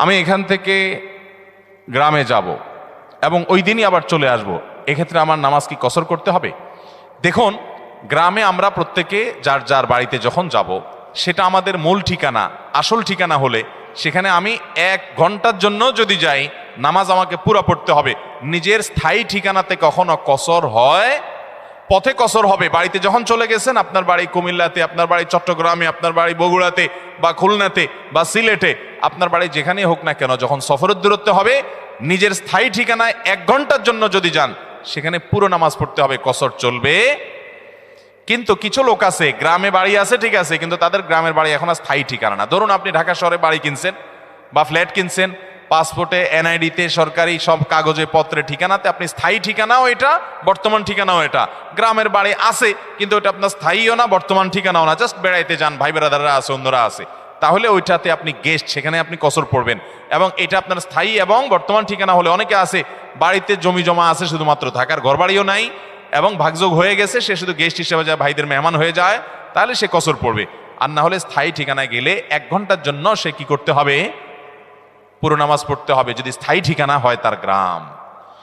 আমি এখান থেকে গ্রামে যাব এবং ওই দিনই আবার চলে আসব, এক্ষেত্রে আমার নামাজ কি কসর করতে হবে? দেখুন, গ্রামে আমরা প্রত্যেকে যার যার বাড়িতে যখন যাব, সেটা আমাদের মূল ঠিকানা, আসল ঠিকানা হলে সেখানে আমি 1 ঘন্টার জন্য যদি যাই, নামাজ আমাকে পুরো পড়তে হবে। নিজের স্থায়ী ঠিকানাতে কখনো কসর হয়? পথে কসর হবে। বাড়িতে যখন চলে গেছেন, আপনার বাড়ি কুমিল্লাতে, আপনার বাড়ি চট্টগ্রামে, আপনার বাড়ি বগুড়াতে বা খুলনাতে বা সিলেটে, আপনার বাড়ি যেখানেই হোক না কেন, যখন সফরের দূরত্ব হবে, নিজের স্থায়ী ঠিকানায় 1 ঘন্টার জন্য যদি যান, সেখানে পুরো নামাজ পড়তে হবে, কসর চলবে। কিন্তু কিছু লোক আছে, গ্রামে বাড়ি আছে ঠিক আছে, কিন্তু তাদের গ্রামের বাড়ি এখন আর স্থায়ী ঠিকানা না। ধরুন আপনি ঢাকা শহরে বাড়ি কিনছেন বা ফ্ল্যাট কিনছেন, পাসপোর্টে, এনআইডিতে, সরকারি সব কাগজে পত্রে ঠিকানাতে আপনি স্থায়ী ঠিকানাও এটা, বর্তমান ঠিকানাও এটা। গ্রামের বাড়ি আছে কিন্তু ওটা আপনার স্থায়ীও না, বর্তমান ঠিকানাও না, জাস্ট বেড়াইতে যান, ভাই বেড়াদাররা আছে, অন্যরা আছে, তাহলে ওইটাতে আপনি গেস্ট, সেখানে আপনি কসর পড়বেন। এবং এটা আপনার স্থায়ী এবং বর্তমান ঠিকানা হলে, অনেকে আছে বাড়িতে জমি জমা আছে, শুধুমাত্র থাকার ঘর বাড়িও নাই এবং ভাগযোগ হয়ে গেছে, সে শুধু গেস্ট হিসেবে যায়, ভাইদের মেহমান হয়ে যায়, তাহলে সে কসর পড়বে। আর না হলে স্থায়ী ঠিকানায় গেলে 1 ঘন্টার জন্য সে কি করতে হবে? পুরো নামাজ পড়তে হবে, যদি স্থায়ী ঠিকানা হয় তার গ্রাম।